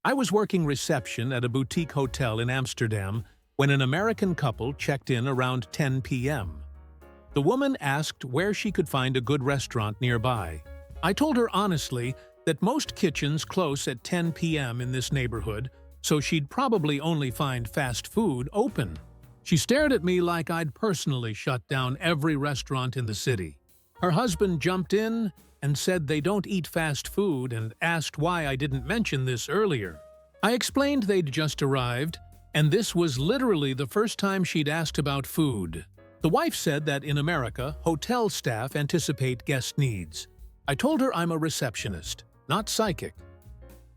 I was working reception at a boutique hotel in Amsterdam when an American couple checked in around 10 p.m. The woman asked where she could find a good restaurant nearby. I told her honestly that most kitchens close at 10 p.m. in this neighborhood, so she'd probably only find fast food open. She stared at me like I'd personally shut down every restaurant in the city. Her husband jumped in and said they don't eat fast food and asked why I didn't mention this earlier. I explained they'd just arrived, and this was literally the first time she'd asked about food. The wife said that in America, hotel staff anticipate guest needs. I told her I'm a receptionist, not psychic.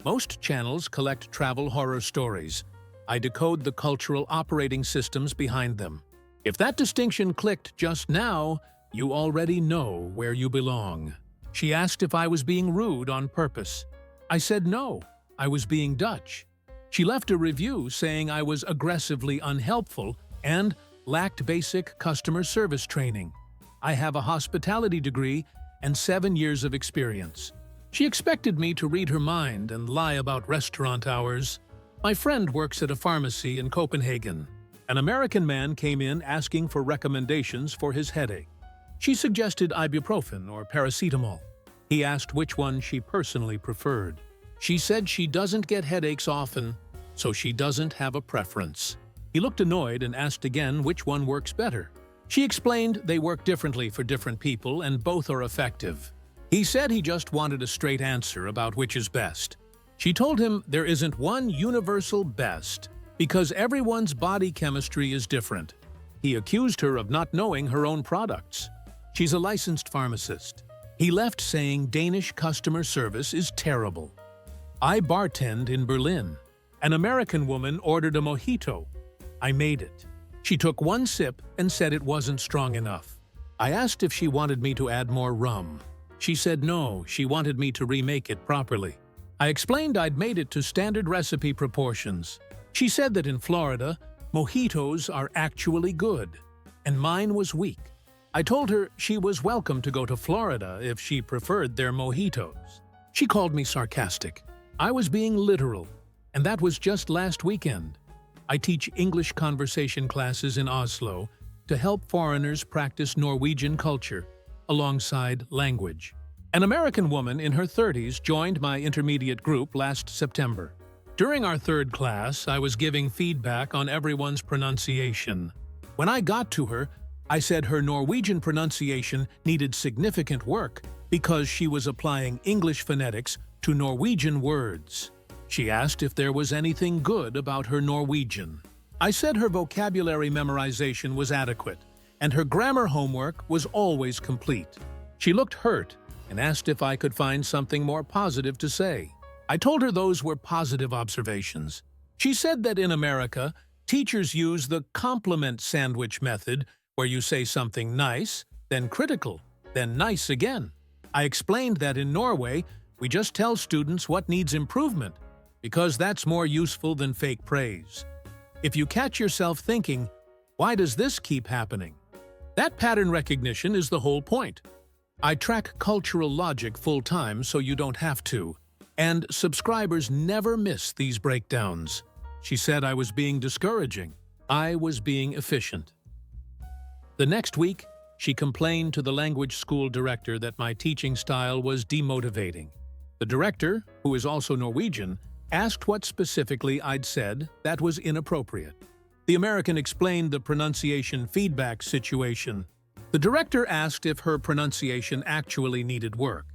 Most channels collect travel horror stories. I decode the cultural operating systems behind them. If that distinction clicked just now, you already know where you belong. She asked if I was being rude on purpose. I said no, I was being Dutch. She left a review saying I was aggressively unhelpful and lacked basic customer service training. I have a hospitality degree and 7 years of experience. She expected me to read her mind and lie about restaurant hours. My friend works at a pharmacy in Copenhagen. An American man came in asking for recommendations for his headache. She suggested ibuprofen or paracetamol. He asked which one she personally preferred. She said she doesn't get headaches often, so she doesn't have a preference. He looked annoyed and asked again which one works better. She explained they work differently for different people and both are effective. He said he just wanted a straight answer about which is best. She told him there isn't one universal best because everyone's body chemistry is different. He accused her of not knowing her own products. She's a licensed pharmacist. He left saying Danish customer service is terrible. I bartend in Berlin. An American woman ordered a mojito. I made it. She took one sip and said it wasn't strong enough. I asked if she wanted me to add more rum. She said no, she wanted me to remake it properly. I explained I'd made it to standard recipe proportions. She said that in Florida, mojitos are actually good, and mine was weak. I told her she was welcome to go to Florida if she preferred their mojitos. She called me sarcastic. I was being literal, and that was just last weekend. I teach English conversation classes in Oslo to help foreigners practice Norwegian culture alongside language. An American woman in her 30s joined my intermediate group last September. During our third class, I was giving feedback on everyone's pronunciation. When I got to her, I said her Norwegian pronunciation needed significant work because she was applying English phonetics to Norwegian words. She asked if there was anything good about her Norwegian. I said her vocabulary memorization was adequate, and her grammar homework was always complete. She looked hurt and asked if I could find something more positive to say. I told her those were positive observations. She said that in America, teachers use the compliment sandwich method, where you say something nice, then critical, then nice again. I explained that in Norway, we just tell students what needs improvement, because that's more useful than fake praise. If you catch yourself thinking, why does this keep happening? That pattern recognition is the whole point. I track cultural logic full-time so you don't have to, and subscribers never miss these breakdowns. She said I was being discouraging. I was being efficient. The next week, she complained to the language school director that my teaching style was demotivating. The director, who is also Norwegian, asked what specifically I'd said that was inappropriate. The American explained the pronunciation feedback situation. The director asked if her pronunciation actually needed work.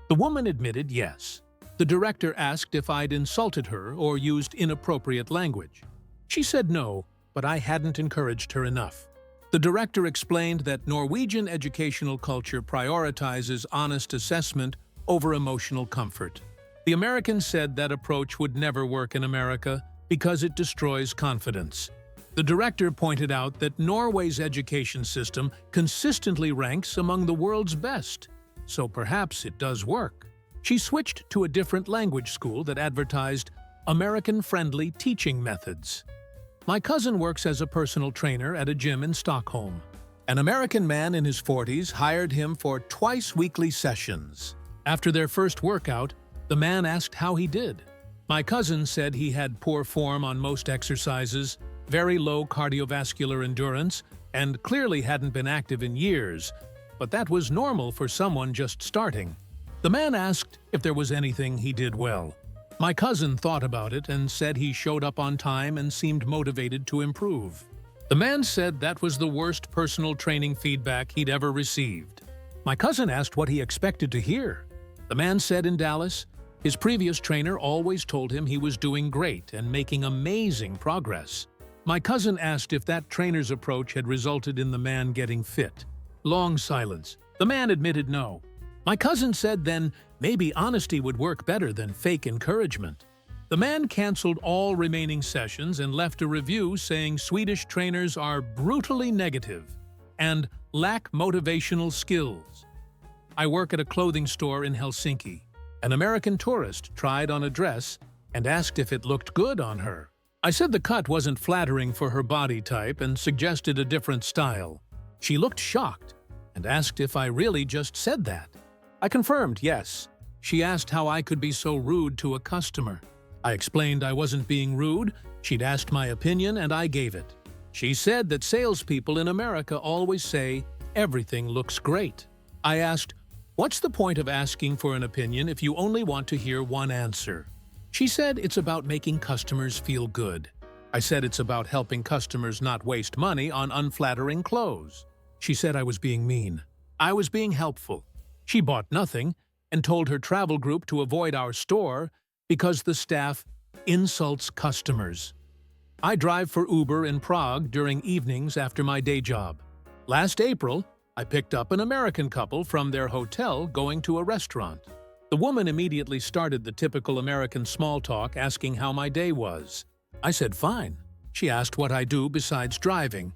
The woman admitted yes. The director asked if I'd insulted her or used inappropriate language. She said no, but I hadn't encouraged her enough. The director explained that Norwegian educational culture prioritizes honest assessment over emotional comfort. The American said that approach would never work in America because it destroys confidence. The director pointed out that Norway's education system consistently ranks among the world's best, so perhaps it does work. She switched to a different language school that advertised American-friendly teaching methods. My cousin works as a personal trainer at a gym in Stockholm. An American man in his 40s hired him for twice-weekly sessions. After their first workout, the man asked how he did. My cousin said he had poor form on most exercises, very low cardiovascular endurance, and clearly hadn't been active in years, but that was normal for someone just starting. The man asked if there was anything he did well. My cousin thought about it and said he showed up on time and seemed motivated to improve. The man said that was the worst personal training feedback he'd ever received. My cousin asked what he expected to hear. The man said in Dallas, his previous trainer always told him he was doing great and making amazing progress. My cousin asked if that trainer's approach had resulted in the man getting fit. Long silence. The man admitted no. My cousin said then maybe honesty would work better than fake encouragement. The man canceled all remaining sessions and left a review saying Swedish trainers are brutally negative and lack motivational skills. I work at a clothing store in Helsinki. An American tourist tried on a dress and asked if it looked good on her. I said the cut wasn't flattering for her body type and suggested a different style. She looked shocked and asked if I really just said that. I confirmed yes. She asked how I could be so rude to a customer. I explained I wasn't being rude. She'd asked my opinion and I gave it. She said that salespeople in America always say, "Everything looks great." I asked, "What's the point of asking for an opinion if you only want to hear one answer?" She said it's about making customers feel good. I said it's about helping customers not waste money on unflattering clothes. She said I was being mean. I was being helpful. She bought nothing and told her travel group to avoid our store because the staff insults customers. I drive for Uber in Prague during evenings after my day job. Last April, I picked up an American couple from their hotel going to a restaurant. The woman immediately started the typical American small talk, asking how my day was. I said fine. She asked what I do besides driving.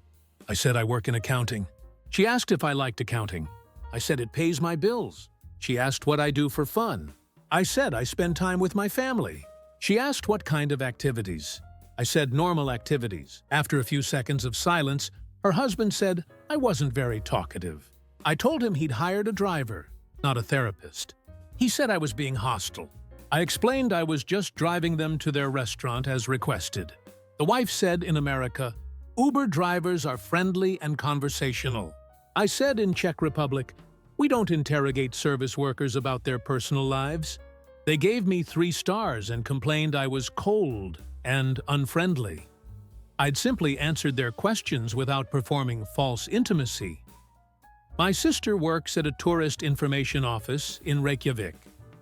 I said I work in accounting. She asked if I liked accounting. I said it pays my bills. She asked what I do for fun. I said I spend time with my family. She asked what kind of activities. I said normal activities. After a few seconds of silence, her husband said I wasn't very talkative. I told him he'd hired a driver, not a therapist. He said I was being hostile. I explained I was just driving them to their restaurant as requested. The wife said in America, Uber drivers are friendly and conversational. I said in Czech Republic, we don't interrogate service workers about their personal lives. They gave me 3 stars and complained I was cold and unfriendly. I'd simply answered their questions without performing false intimacy. My sister works at a tourist information office in Reykjavik.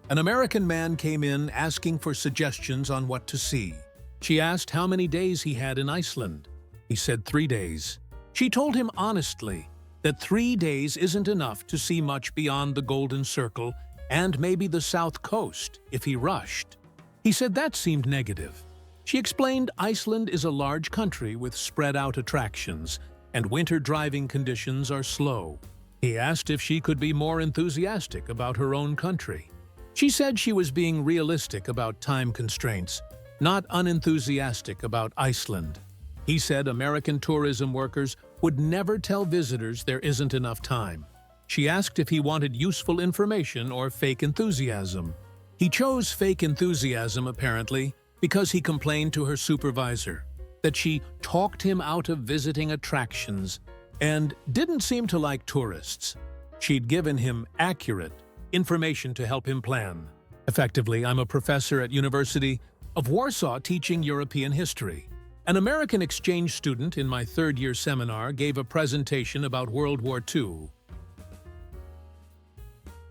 An American man came in asking for suggestions on what to see. She asked how many days he had in Iceland. He said 3 days. She told him honestly that 3 days isn't enough to see much beyond the Golden Circle and maybe the South Coast if he rushed. He said that seemed negative. She explained Iceland is a large country with spread-out attractions, and winter driving conditions are slow. He asked if she could be more enthusiastic about her own country. She said she was being realistic about time constraints, not unenthusiastic about Iceland. He said American tourism workers would never tell visitors there isn't enough time. She asked if he wanted useful information or fake enthusiasm. He chose fake enthusiasm, apparently, because he complained to her supervisor that she talked him out of visiting attractions and didn't seem to like tourists. She'd given him accurate information to help him plan. Effectively, I'm a professor at University of Warsaw teaching European history. An American exchange student in my 3rd-year seminar gave a presentation about World War II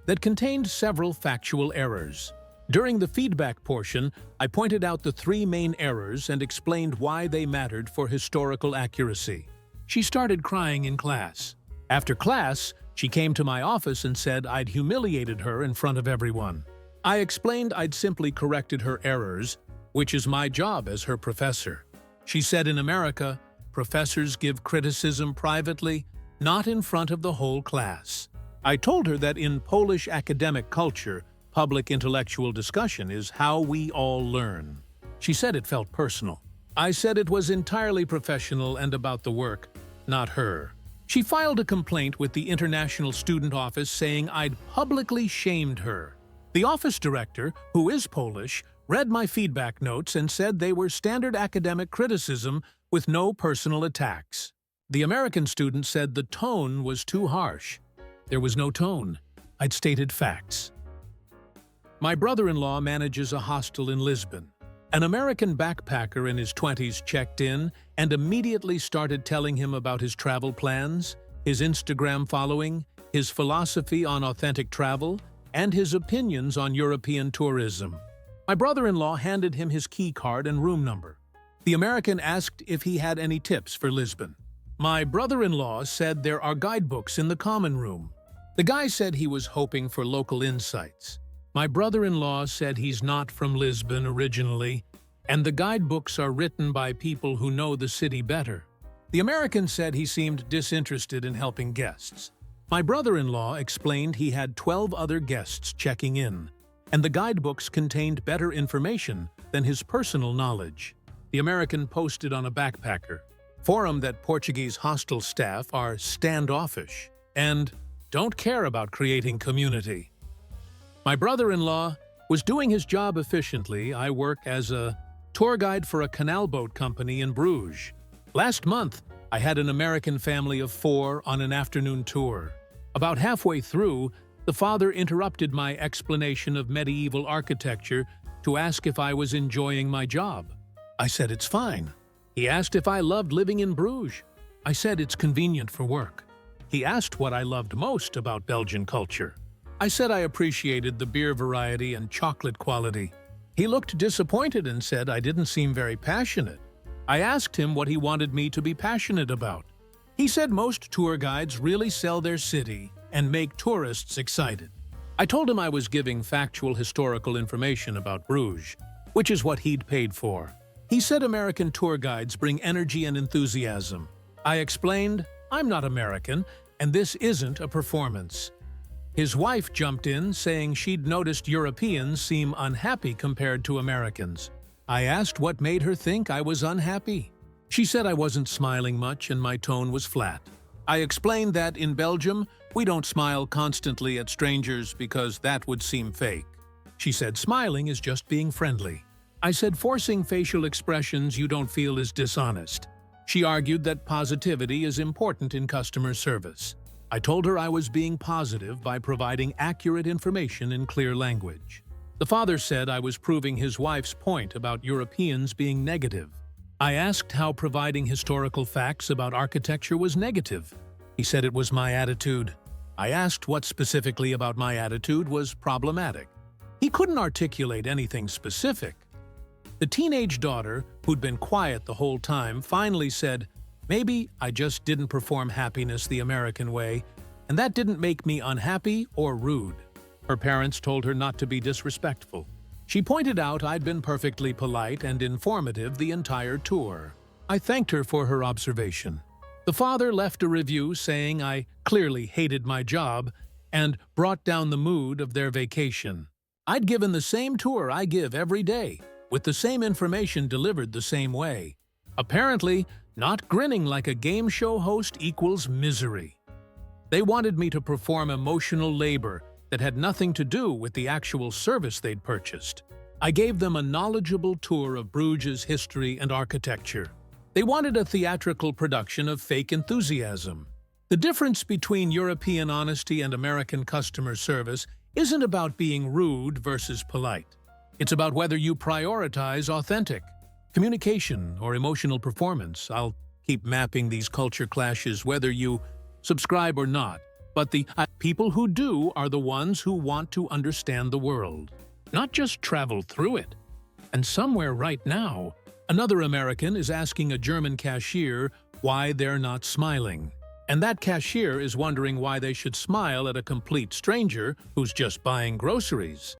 that contained several factual errors. During the feedback portion, I pointed out the 3 main errors and explained why they mattered for historical accuracy. She started crying in class. After class, she came to my office and said I'd humiliated her in front of everyone. I explained I'd simply corrected her errors, which is my job as her professor. She said in America, professors give criticism privately, not in front of the whole class. I told her that in Polish academic culture, public intellectual discussion is how we all learn. She said it felt personal. I said it was entirely professional and about the work, not her. She filed a complaint with the International Student Office saying I'd publicly shamed her. The office director, who is Polish, read my feedback notes and said they were standard academic criticism with no personal attacks. The American student said the tone was too harsh. There was no tone. I'd stated facts. My brother-in-law manages a hostel in Lisbon. An American backpacker in his 20s checked in and immediately started telling him about his travel plans, his Instagram following, his philosophy on authentic travel, and his opinions on European tourism. My brother-in-law handed him his key card and room number. The American asked if he had any tips for Lisbon. My brother-in-law said there are guidebooks in the common room. The guy said he was hoping for local insights. My brother-in-law said he's not from Lisbon originally, and the guidebooks are written by people who know the city better. The American said he seemed disinterested in helping guests. My brother-in-law explained he had 12 other guests checking in, and the guidebooks contained better information than his personal knowledge. The American posted on a backpacker forum that Portuguese hostel staff are standoffish and don't care about creating community. My brother-in-law was doing his job efficiently. I work as a tour guide for a canal boat company in Bruges. Last month, I had an American family of 4 on an afternoon tour. About halfway through, the father interrupted my explanation of medieval architecture to ask if I was enjoying my job. I said it's fine. He asked if I loved living in Bruges. I said it's convenient for work. He asked what I loved most about Belgian culture. I said I appreciated the beer variety and chocolate quality. He looked disappointed and said I didn't seem very passionate. I asked him what he wanted me to be passionate about. He said most tour guides really sell their city and make tourists excited. I told him I was giving factual historical information about Bruges, which is what he'd paid for. He said American tour guides bring energy and enthusiasm. I explained, I'm not American, and this isn't a performance. His wife jumped in, saying she'd noticed Europeans seem unhappy compared to Americans. I asked what made her think I was unhappy. She said I wasn't smiling much and my tone was flat. I explained that in Belgium, we don't smile constantly at strangers because that would seem fake. She said smiling is just being friendly. I said forcing facial expressions you don't feel is dishonest. She argued that positivity is important in customer service. I told her I was being positive by providing accurate information in clear language. The father said I was proving his wife's point about Europeans being negative. I asked how providing historical facts about architecture was negative. He said it was my attitude. I asked what specifically about my attitude was problematic. He couldn't articulate anything specific. The teenage daughter, who'd been quiet the whole time, finally said, maybe I just didn't perform happiness the American way, and that didn't make me unhappy or rude. Her parents told her not to be disrespectful. She pointed out I'd been perfectly polite and informative the entire tour. I thanked her for her observation. The father left a review saying I clearly hated my job and brought down the mood of their vacation. I'd given the same tour I give every day, with the same information delivered the same way. Apparently, not grinning like a game show host equals misery. They wanted me to perform emotional labor that had nothing to do with the actual service they'd purchased. I gave them a knowledgeable tour of Bruges' history and architecture. They wanted a theatrical production of fake enthusiasm. The difference between European honesty and American customer service isn't about being rude versus polite. It's about whether you prioritize authentic communication or emotional performance. I'll keep mapping these culture clashes whether you subscribe or not, but the people who do are the ones who want to understand the world, not just travel through it. And somewhere right now, another American is asking a German cashier why they're not smiling. And that cashier is wondering why they should smile at a complete stranger who's just buying groceries.